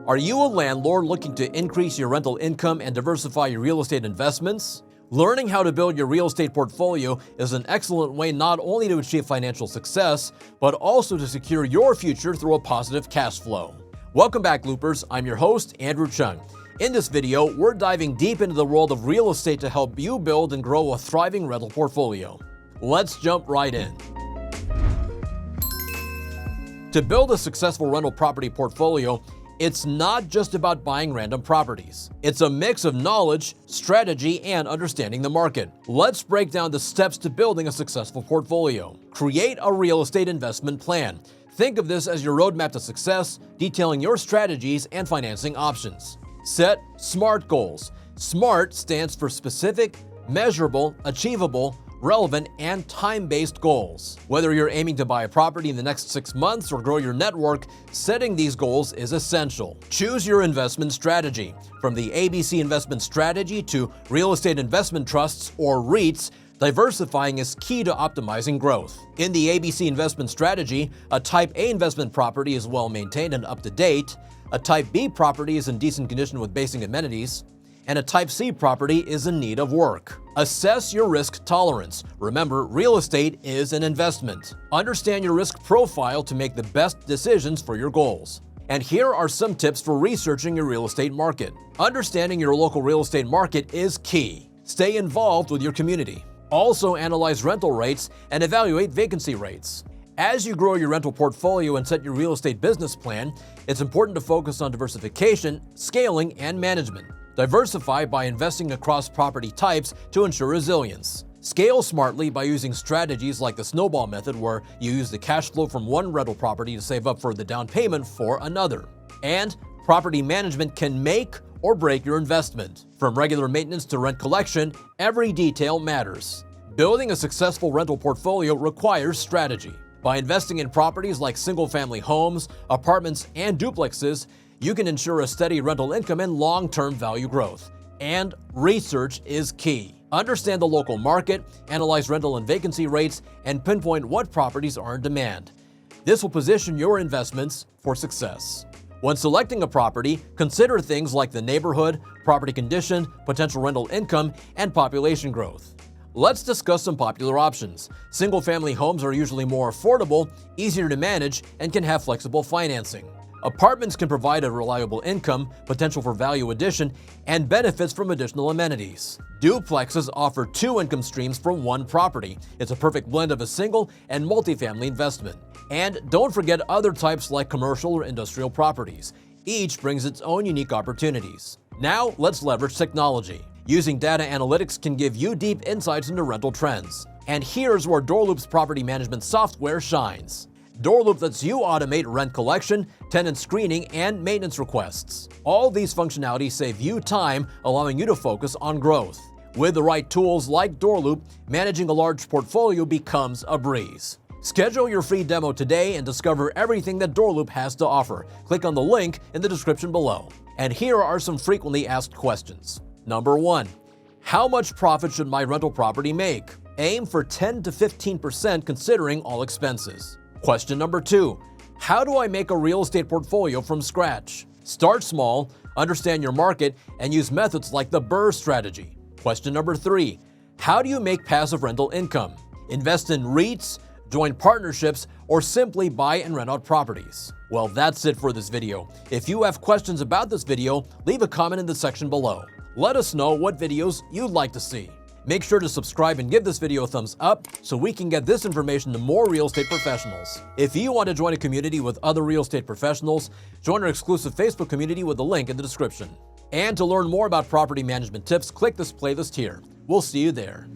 Are you a landlord looking to increase your rental income and diversify your real estate investments? Learning how to build your real estate portfolio is an excellent way not only to achieve financial success, but also to secure your future through a positive cash flow. Welcome back, Loopers. I'm your host, Andrew Chung. In this video, we're diving deep into the world of real estate to help you build and grow a thriving rental portfolio. Let's jump right in. To build a successful rental property portfolio, it's not just about buying random properties. It's a mix of knowledge, strategy, and understanding the market. Let's break down the steps to building a successful portfolio. Create a real estate investment plan. Think of this as your roadmap to success, detailing your strategies and financing options. Set SMART goals. SMART stands for specific, measurable, achievable, relevant, and time-based goals. Whether you're aiming to buy a property in the next 6 months or grow your network, setting these goals is essential. Choose your investment strategy. From the ABC investment strategy to real estate investment trusts or REITs, diversifying is key to optimizing growth. In the ABC investment strategy, a Type A investment property is well maintained and up to date, a Type B property is in decent condition with basic amenities, and a Type C property is in need of work. Assess your risk tolerance. Remember, real estate is an investment. Understand your risk profile to make the best decisions for your goals. And here are some tips for researching your real estate market. Understanding your local real estate market is key. Stay involved with your community. Also analyze rental rates and evaluate vacancy rates. As you grow your rental portfolio and set your real estate business plan, it's important to focus on diversification, scaling, and management. Diversify by investing across property types to ensure resilience. Scale smartly by using strategies like the snowball method, where you use the cash flow from one rental property to save up for the down payment for another. And property management can make or break your investment. From regular maintenance to rent collection, every detail matters. Building a successful rental portfolio requires strategy. By investing in properties like single-family homes, apartments, and duplexes, you can ensure a steady rental income and long-term value growth. And research is key. Understand the local market, analyze rental and vacancy rates, and pinpoint what properties are in demand. This will position your investments for success. When selecting a property, consider things like the neighborhood, property condition, potential rental income, and population growth. Let's discuss some popular options. Single-family homes are usually more affordable, easier to manage, and can have flexible financing. Apartments can provide a reliable income, potential for value addition, and benefits from additional amenities. Duplexes offer 2 income streams from one property. It's a perfect blend of a single and multifamily investment. And don't forget other types like commercial or industrial properties. Each brings its own unique opportunities. Now, let's leverage technology. Using data analytics can give you deep insights into rental trends. And here's where DoorLoop's property management software shines. DoorLoop lets you automate rent collection, tenant screening, and maintenance requests. All these functionalities save you time, allowing you to focus on growth. With the right tools like DoorLoop, managing a large portfolio becomes a breeze. Schedule your free demo today and discover everything that DoorLoop has to offer. Click on the link in the description below. And here are some frequently asked questions. Number 1. How much profit should my rental property make? Aim for 10 to 15% considering all expenses. Question number 2. How do I make a real estate portfolio from scratch? Start small, understand your market, and use methods like the BRRRR strategy. Question number 3. How do you make passive rental income? Invest in REITs, join partnerships, or simply buy and rent out properties. Well, that's it for this video. If you have questions about this video, leave a comment in the section below. Let us know what videos you'd like to see. Make sure to subscribe and give this video a thumbs up so we can get this information to more real estate professionals. If you want to join a community with other real estate professionals, join our exclusive Facebook community with the link in the description. And to learn more about property management tips, click this playlist here. We'll see you there.